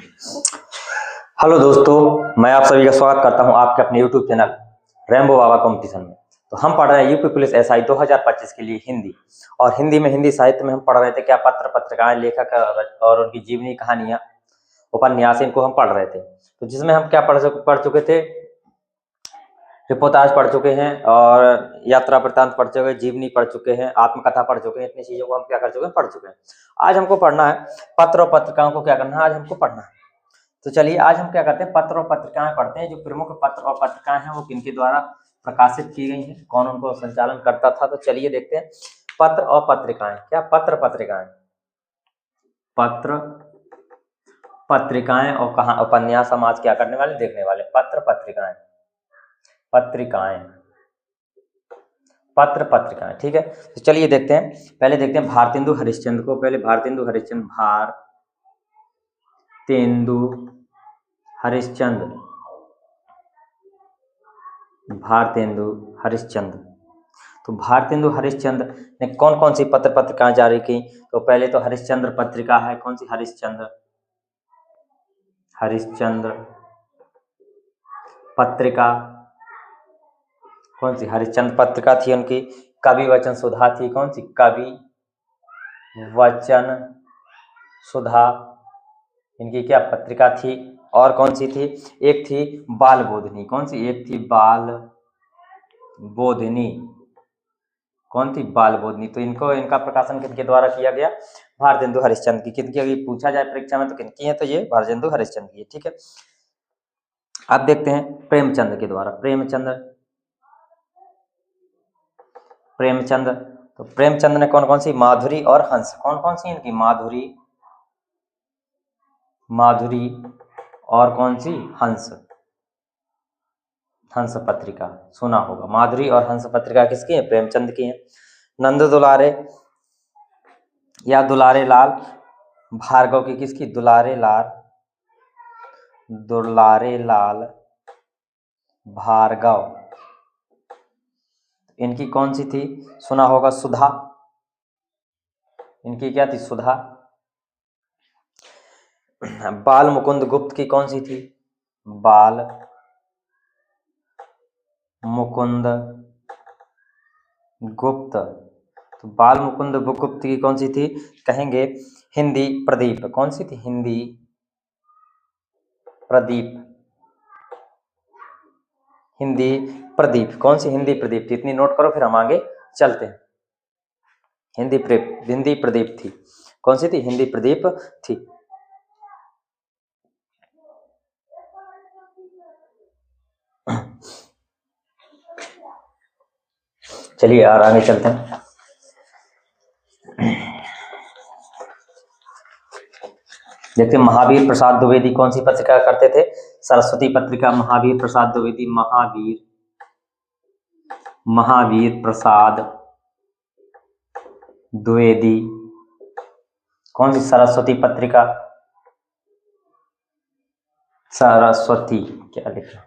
Hello दोस्तों, मैं आप सभी का स्वागत करता हूं आपके अपने YouTube चैनल रेम्बो बाबा कंपटीशन में। तो हम पढ़ रहे हैं यूपी पुलिस एसआई 2025 के लिए हिंदी। और हिंदी में हिंदी साहित्य में हम पढ़ रहे थे क्या पत्र पत्रिकाएं, लेखक और उनकी जीवनी कहानियां, उपन्यास, इनको हम पढ़ रहे थे। तो जिसमें हम क्या पढ़ चुके थे, रिपोर्टाज पढ़ चुके हैं और यात्रा वृत्तांत पढ़ चुके हैं, जीवनी पढ़ चुके हैं, आत्मकथा पढ़ चुके हैं। इतनी चीजों को हम क्या कर चुके हैं, पढ़ चुके हैं। आज हमको पढ़ना है पत्र और पत्रिकाओं को क्या करना है, आज हमको पढ़ना है। तो चलिए आज हम क्या करते हैं, पत्र और पत्रिकाएं पढ़ते हैं। जो प्रमुख पत्र और पत्रिकाएं हैं वो किनके द्वारा प्रकाशित की गई हैं, कौन उनको संचालन करता था। तो चलिए देखते हैं पत्र और पत्रिकाएं। क्या पत्र पत्रिकाएं, पत्र पत्रिकाएं और कहाँ उपन्यास समाज क्या करने वाले, देखने वाले। पत्र पत्रिकाएं, पत्रिकाएं, पत्र पत्रिकाएं, ठीक है। तो चलिए देखते हैं, पहले देखते हैं भारतेंदु हरिश्चंद्र को। पहले भारतेंदु हरिश्चंद्र, भारतेंदु हरिश्चंद्र, भारतेंदु हरिश्चंद्र। तो भारतेंदु हरिश्चंद्र ने कौन कौन सी पत्र पत्रिकाएं जारी की। तो पहले तो हरिश्चंद्र पत्रिका है। कौन सी, हरिश्चंद्र, हरिश्चंद्र पत्रिका। कौन सी, हरिश्चंद्र पत्रिका थी उनकी। कवि वचन सुधा थी। कौन सी, कवि वचन सुधा इनकी क्या पत्रिका थी। और कौन सी थी, एक थी बाल बोधिनी। कौन सी, एक थी बाल बोधिनी। कौन थी, बाल बोधिनी। तो इनका प्रकाशन किनके द्वारा किया गया, भारतेंदु हरिश्चंद्र की। किनकी, अभी पूछा जाए परीक्षा में तो किनकी है, तो ये भारतेंदु हरिश्चंद्र की है, ठीक है। अब देखते हैं प्रेमचंद के द्वारा। प्रेमचंद। तो प्रेमचंद ने कौन कौन सी, माधुरी और हंस। कौन कौन सी इनकी, माधुरी और कौन सी, हंस पत्रिका। सुना होगा, माधुरी और हंस पत्रिका किसकी है, प्रेमचंद की है। नंद दुलारे या दुलारे लाल भार्गव की, किसकी, दुलारे लाल भार्गव। इनकी कौन सी थी, सुना होगा, सुधा। इनकी क्या थी, सुधा। बाल मुकुंद गुप्त की कौन सी थी, बाल मुकुंद गुप्त। तो बाल मुकुंद गुप्त की कौन सी थी, कहेंगे हिंदी प्रदीप। कौन सी थी, हिंदी प्रदीप। हिंदी प्रदीप, कौन सी, हिंदी प्रदीप थी। इतनी नोट करो, फिर हम आगे चलते हैं। हिंदी प्रदीप थी। कौन सी थी, हिंदी प्रदीप थी। चलिए और आगे चलते हैं। देखते हैं महावीर प्रसाद द्विवेदी कौन सी पत्रिका करते थे, सरस्वती पत्रिका। महावीर प्रसाद द्विवेदी, महावीर प्रसाद द्विवेदी कौन सी, सरस्वती पत्रिका। सरस्वती, क्या लिखा,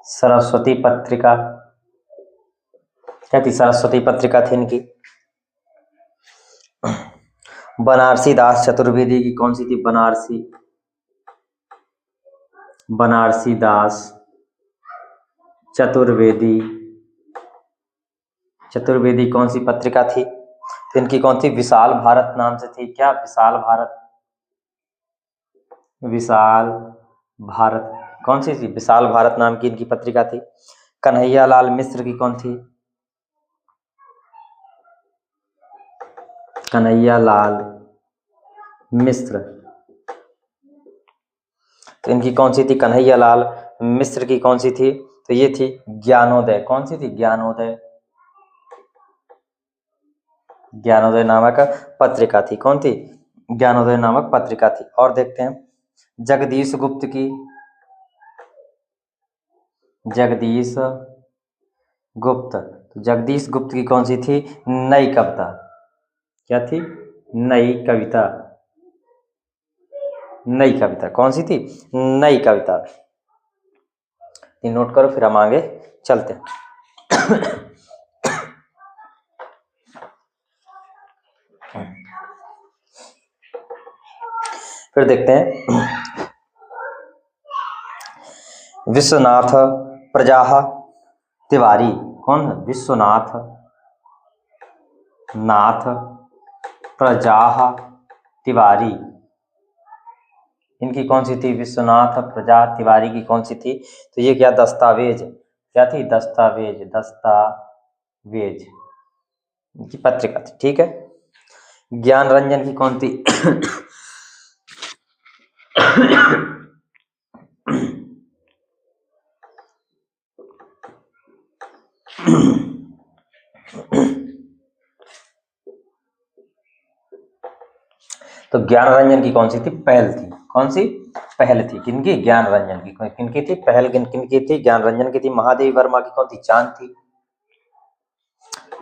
सरस्वती पत्रिका क्या थी, सरस्वती पत्रिका थी इनकी। बनारसी दास चतुर्वेदी की कौन सी थी, बनारसी दास चतुर्वेदी कौन सी पत्रिका थी। तो इनकी कौन थी, विशाल भारत नाम से थी। क्या, विशाल भारत कौन सी थी, विशाल भारत नाम की इनकी पत्रिका थी। कन्हैया लाल मिश्र की कौन थी, कन्हैया लाल मिश्र। तो इनकी कौन सी थी, कन्हैया लाल मिश्र की कौन सी थी, तो ये थी ज्ञानोदय। कौन सी थी, ज्ञानोदय नामक पत्रिका थी। कौन थी, ज्ञानोदय नामक पत्रिका थी। और देखते हैं जगदीश गुप्त की, जगदीश गुप्त की कौन सी थी, नई कविता। क्या थी, नई कविता। कौन सी थी, नई कविता। नोट करो, फिर हम आगे चलते हैं। फिर देखते हैं विश्वनाथ प्रजाह तिवारी। कौन? विश्वनाथ नाथ प्रजाह तिवारी। इनकी कौन सी थी? विश्वनाथ प्रजा तिवारी की कौन सी थी? तो ये क्या दस्तावेज, क्या थी? दस्तावेज, दस्तावेज की पत्रिका थी। ठीक है। ज्ञान रंजन की कौन थी? तो ज्ञान रंजन की कौन सी थी? पहल थी। कौन सी? पहल थी। किनकी? ज्ञान रंजन की। किनकी थी? पहल किनकी थी? ज्ञान रंजन की थी। महादेवी वर्मा की कौन थी? चांद थी।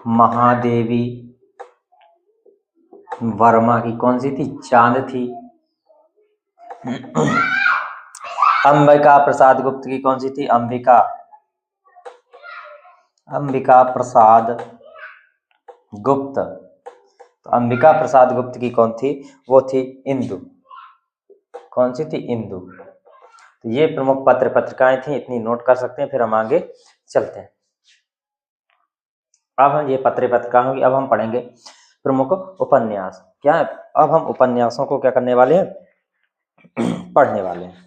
महादेवी वर्मा की कौन सी थी? चांद थी। अंबिका प्रसाद गुप्त की कौन सी थी? अंबिका प्रसाद गुप्त। तो अंबिका प्रसाद गुप्त की कौन थी? वो थी इंदु। कौन सी थी? इंदु। तो ये प्रमुख पत्र पत्रिकाएं थी, इतनी नोट कर सकते हैं। फिर हम आगे चलते हैं। अब हम ये पत्र पत्रिका होगी। अब हम पढ़ेंगे प्रमुख उपन्यास। क्या है? अब हम उपन्यासों को क्या करने वाले हैं? पढ़ने वाले हैं।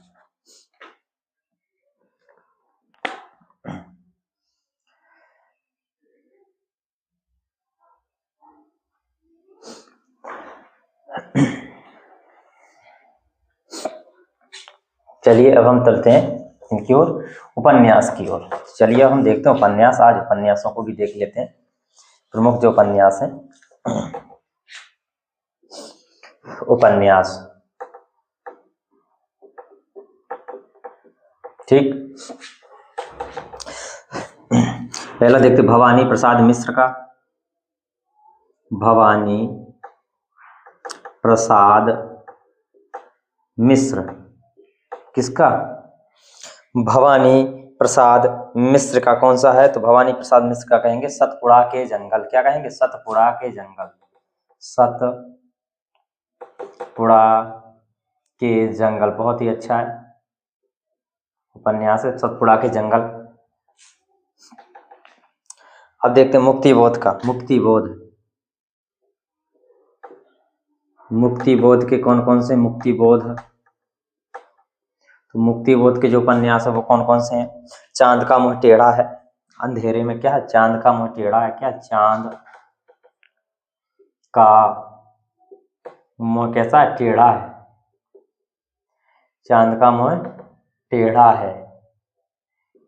चलिए अब हम चलते हैं इनकी ओर, उपन्यास की ओर। चलिए हम देखते हैं उपन्यास। आज उपन्यासों को भी देख लेते हैं, प्रमुख जो उपन्यास हैं। उपन्यास, ठीक। पहला देखते भवानी प्रसाद मिश्र का। भवानी प्रसाद मिश्र, किसका? भवानी प्रसाद मिश्र का कौन सा है? तो भवानी प्रसाद मिश्र का कहेंगे सतपुड़ा के जंगल। क्या कहेंगे? सतपुड़ा के जंगल। सतपुड़ा के जंगल बहुत ही अच्छा है उपन्यास है, सतपुड़ा के जंगल। अब देखते हैं मुक्तिबोध का। मुक्तिबोध के कौन कौन से? मुक्तिबोध, तो मुक्तिबोध के जो उपन्यास है वो कौन कौन से हैं? चांद का मुंह टेढ़ा है। अंधेरे में क्या है? चांद का मुंह टेढ़ा है। क्या? चांद का मुंह कैसा है? टेढ़ा है। चांद का मुंह टेढ़ा है।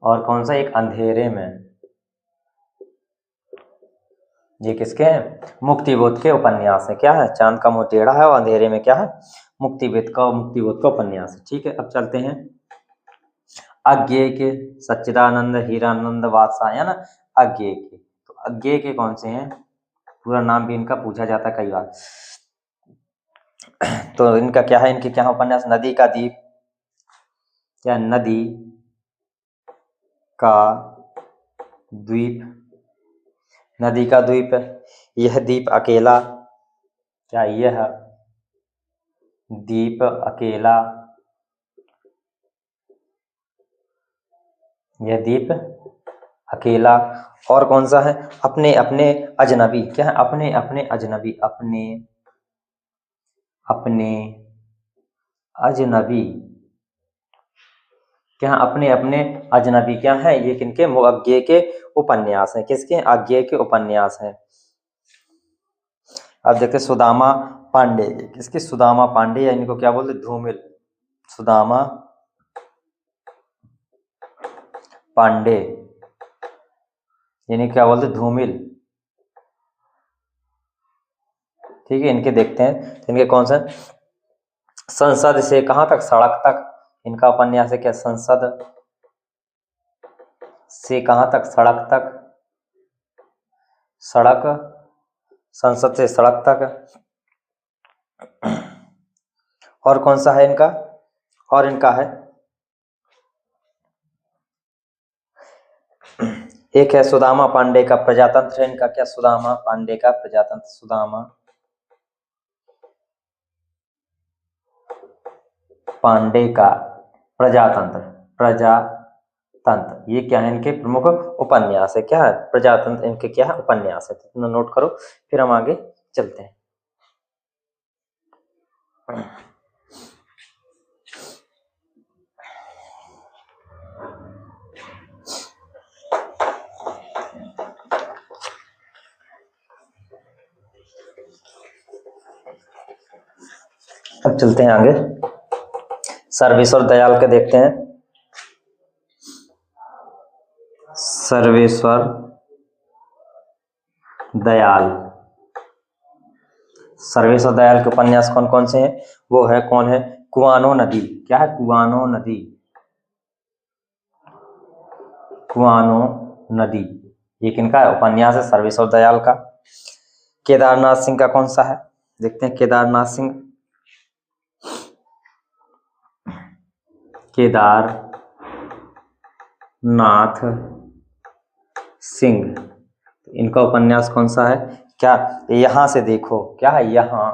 और कौन सा? एक अंधेरे में। ये किसके हैं? मुक्तिबोध के उपन्यास है। क्या है? चांद का मुंह टेढ़ा है और अंधेरे में क्या है? मुक्तिबोध का उपन्यास है। ठीक है। अब चलते हैं अज्ञेय के। सच्चिदानंद हीरानंद वात्सायन अज्ञेय के। तो अज्ञेय के कौन से हैं? पूरा नाम भी इनका पूछा जाता है कई बार। तो इनका क्या है? इनके क्या उपन्यास? नदी का द्वीप। क्या? नदी का द्वीप। नदी का द्वीप, यह द्वीप अकेला। क्या? यह द्वीप अकेला, यह द्वीप अकेला। और कौन सा है? अपने अपने अजनबी। क्या है? अपने अपने अजनबी। अपने अपने अजनबी। क्या? अपने अपने अजनबी। क्या है? ये किनके? अज्ञेय के उपन्यास हैं। किसके? अज्ञेय के उपन्यास हैं। अब देखते सुदामा पांडे। किसके? सुदामा पांडे, या इनको क्या बोलते? धूमिल। सुदामा पांडे, यानी क्या बोलते? धूमिल। ठीक है। इनके देखते हैं। इनके कौन सा? संसद से कहां तक? सड़क तक। इनका उपन्यास है। क्या? संसद से कहां तक? सड़क तक। सड़क, संसद से सड़क तक। और कौन सा है इनका? और इनका है एक है सुदामा पांडे का प्रजातंत्र है। इनका क्या? सुदामा पांडे का प्रजातंत्र। सुदामा पांडे का प्रजातंत्र, प्रजातंत्र, ये क्या है इनके प्रमुख उपन्यास है, क्या है प्रजातंत्र इनके क्या है उपन्यास है, तो नोट करो, फिर हम आगे चलते हैं। अब चलते हैं आगे, सर्वेश्वर दयाल के देखते हैं। सर्वेश्वर दयाल, सर्वेश्वर दयाल के उपन्यास कौन कौन से हैं, वो है कौन है, कुआनो नदी, क्या है कुआनो नदी, कुआनो नदी, ये किनका है उपन्यास है सर्वेश्वर दयाल का। केदारनाथ सिंह का कौन सा है, देखते हैं केदारनाथ सिंह, केदारनाथ सिंह, इनका उपन्यास कौन सा है, क्या यहां से देखो, क्या है यहां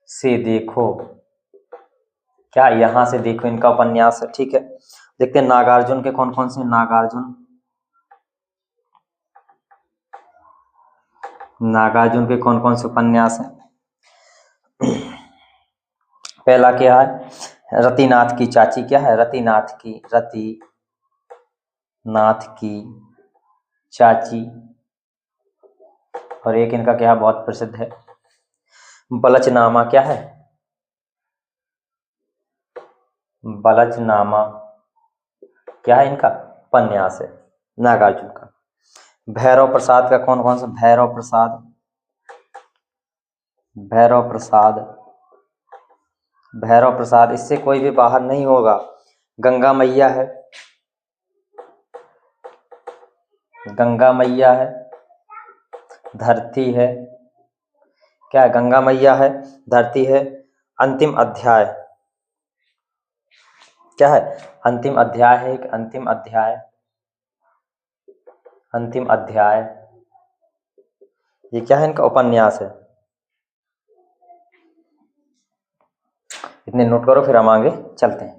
से देखो, क्या यहां से देखो इनका उपन्यास है, ठीक है। देखते हैं नागार्जुन के कौन कौन से, नागार्जुन, नागार्जुन के कौन कौन से उपन्यास हैं। पहला क्या है, रतिनाथ की चाची, क्या है रतिनाथ की, रतिनाथ की चाची, और एक इनका क्या बहुत प्रसिद्ध है, बलचनामा, क्या है बलचनामा, क्या है इनका उपन्यास है नागार्जुन का। भैरव प्रसाद का कौन कौन सा, भैरव प्रसाद, भैरव प्रसाद, भैरव प्रसाद, इससे कोई भी बाहर नहीं होगा, गंगा मैया है, गंगा मैया है, धरती है, क्या है गंगा मैया है, धरती है, अंतिम अध्याय, क्या है अंतिम अध्याय है, एक अंतिम अध्याय, अंतिम अध्याय, ये क्या है इनका उपन्यास है। इतने नोट करो, फिर हम आगे चलते हैं।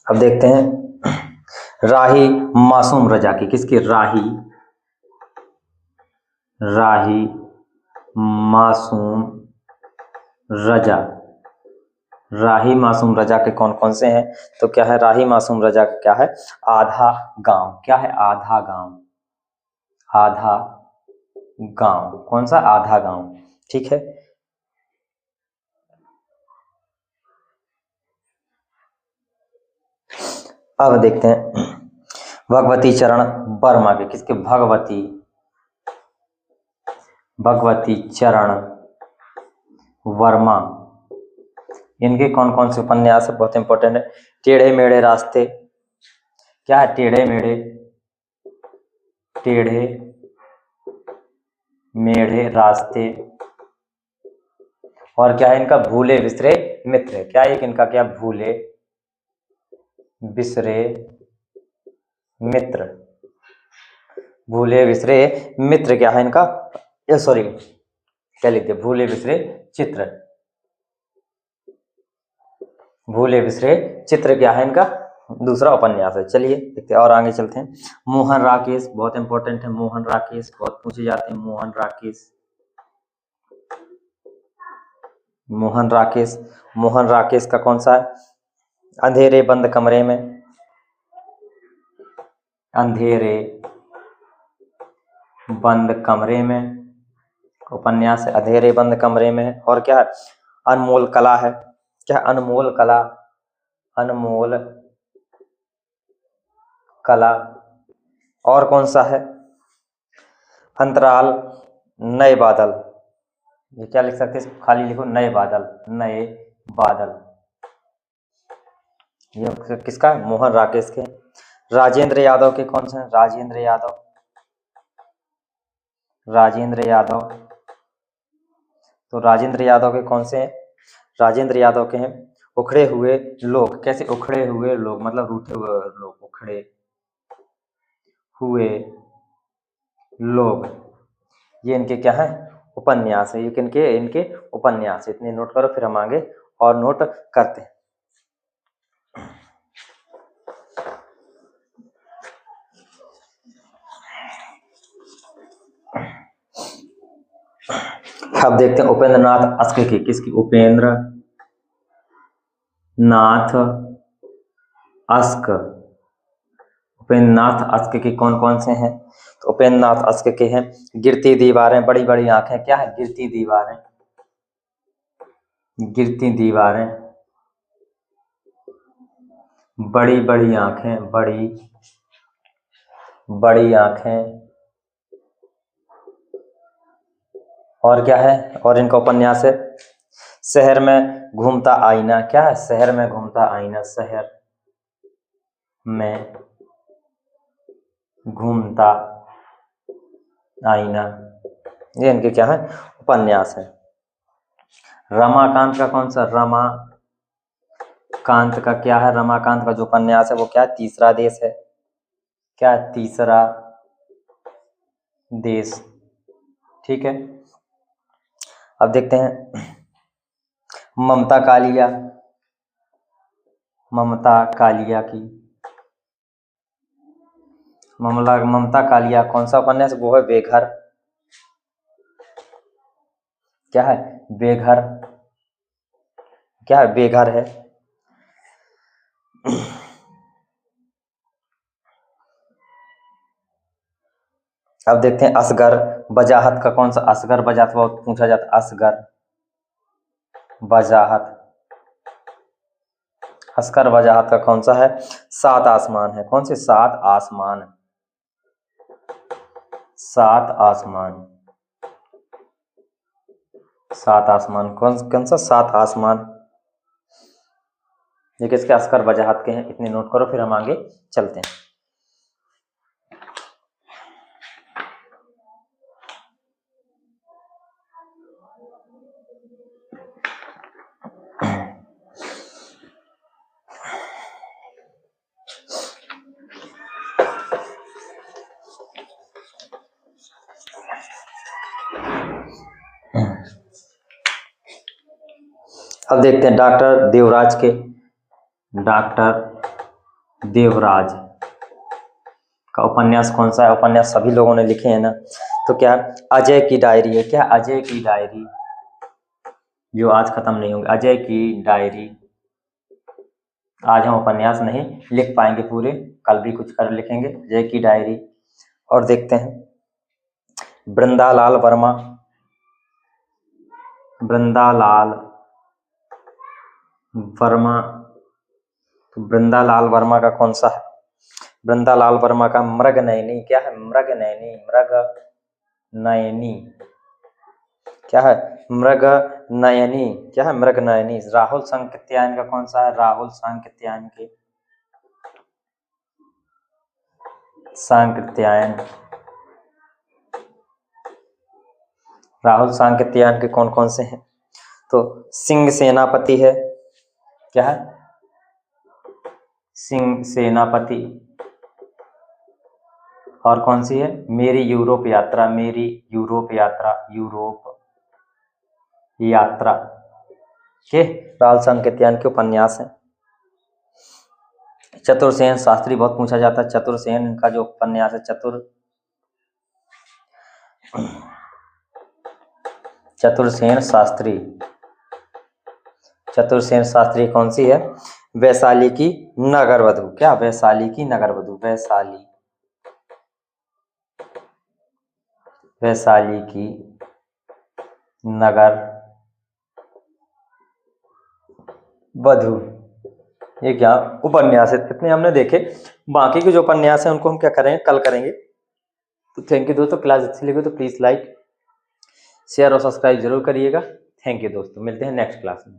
अब देखते हैं राही मासूम रजा की, किसकी, राही, राही मासूम रजा, राही मासूम रजा के कौन कौन से हैं, तो क्या है राही मासूम रजा का क्या है, आधा गांव, क्या है आधा गांव, आधा गांव, कौन सा आधा गांव, ठीक है। अब देखते हैं भगवती चरण वर्मा के, किसके, भगवती, भगवती चरण वर्मा, इनके कौन कौन से उपन्यास है, बहुत इंपॉर्टेंट है। टेढ़े मेढ़े रास्ते, क्या है टेढ़े मेढ़े, टेढ़े मेढ़े रास्ते, और क्या है इनका भूले बिसरे मित्र, क्या है इनका, क्या भूले बिसरे मित्र, भूले बिसरे मित्र, क्या है इनका, सॉरी क्या लिखते, भूले बिसरे चित्र, भूले बिसरे चित्र, क्या है इनका दूसरा उपन्यास है। चलिए देखते हैं और आगे चलते हैं। मोहन राकेश, बहुत इंपॉर्टेंट है, मोहन राकेश बहुत पूछे जाते हैं, मोहन राकेश, मोहन राकेश, मोहन राकेश का कौन सा है, अंधेरे बंद कमरे में, अंधेरे बंद कमरे में उपन्यास है, अंधेरे बंद कमरे में, और क्या है अनमोल कला है, क्या अनमोल कला, अनमोल कला, और कौन सा है अंतराल, नए बादल, ये क्या लिख सकते हैं, खाली लिखो नए बादल, नए बादल, ये किसका, मोहन राकेश के। राजेंद्र यादव के कौन से हैं, राजेंद्र यादव, राजेंद्र यादव, तो राजेंद्र यादव के कौन से हैं, राजेंद्र यादव के हैं उखड़े हुए लोग, कैसे उखड़े हुए लोग, मतलब रूठे हुए लोग, उखड़े हुए लोग, ये इनके क्या है, उपन्यास है। ये किनके, इनके उपन्यास। इतने नोट करो, फिर हम आगे और नोट करते हैं। अब देखते हैं उपेंद्र नाथ अस्क की, किसकी, उपेंद्र नाथ अस्क। उपेंद्र नाथ अस्क के कौन कौन से हैं? तो उपेंद्र नाथ अस्क के हैं गिरती दीवारें, बड़ी बड़ी आंखें, क्या है, गिरती दीवारें, गिरती दीवारें, बड़ी बड़ी आंखें, बड़ी बड़ी आंखें, और क्या है, और इनका उपन्यास है शहर में घूमता आईना, क्या है, शहर में घूमता आईना, शहर में घूमता आईना, ये इनके क्या है, उपन्यास है। रमाकांत का कौन सा, रमाकांत का क्या है, रमाकांत का जो उपन्यास है वो क्या है, तीसरा देश है, क्या है, तीसरा देश। ठीक है, अब देखते हैं ममता कालिया, ममता कालिया की, ममता कालिया कौन सा उपन्यास, वो है बेघर, क्या है, बेघर, क्या है, बेघर है। अब देखते हैं असगर वजाहत का कौन सा, असगर वजाहत बहुत पूछा जाता, असगर वजाहत, असगर वजाहत का कौन सा है, सात आसमान है, कौन से, सात आसमान, सात आसमान, सात आसमान, कौन कौन सा, सात आसमान, ये किसके, असगर वजाहत के हैं। इतने नोट करो, फिर हम आगे चलते हैं। अब देखते हैं डॉक्टर देवराज के, डॉक्टर देवराज का उपन्यास कौन सा है, उपन्यास सभी लोगों ने लिखे हैं ना, तो क्या अजय की डायरी है, क्या, अजय की डायरी, जो आज खत्म नहीं होंगे, अजय की डायरी। आज हम उपन्यास नहीं लिख पाएंगे पूरे, कल भी कुछ कर लिखेंगे, अजय की डायरी। और देखते हैं वृंदालाल वर्मा, वृंदालाल वर्मा, तो वृंदालाल वर्मा का कौन सा है, वृंदालाल वर्मा का मृग नयनी, क्या है, मृग नयनी, मृग नयनी, क्या है, मृग नयनी, क्या है, मृग नयनी। राहुल सांकृत्यायन का कौन सा है, राहुल सांकृत्यायन के, सांकृत्यायन, राहुल सांकृत्यायन के कौन कौन से हैं, तो सिंह सेनापति है, क्या है, सिंह सेनापति, और कौन सी है, मेरी यूरोप यात्रा, मेरी यूरोप यात्रा, यूरोप यात्रा के राहुल सांकृत्यायन के उपन्यास है। चतुरसेन शास्त्री बहुत पूछा जाता है, चतुरसेन का जो उपन्यास है, चतुरसेन शास्त्री, चतुरसेन शास्त्री कौन सी है, वैशाली की नगरवधु, क्या, वैशाली की नगरवधु, वैशाली, वैशाली की नगर वधु, ये क्या उपन्यास है। इतने हमने देखे, बाकी के जो उपन्यास हैं उनको हम क्या करेंगे, कल करेंगे। तो थैंक यू दोस्तों, क्लास अच्छी लगी तो प्लीज लाइक शेयर और सब्सक्राइब जरूर करिएगा। थैंक यू दोस्तों, मिलते हैं नेक्स्ट क्लास में।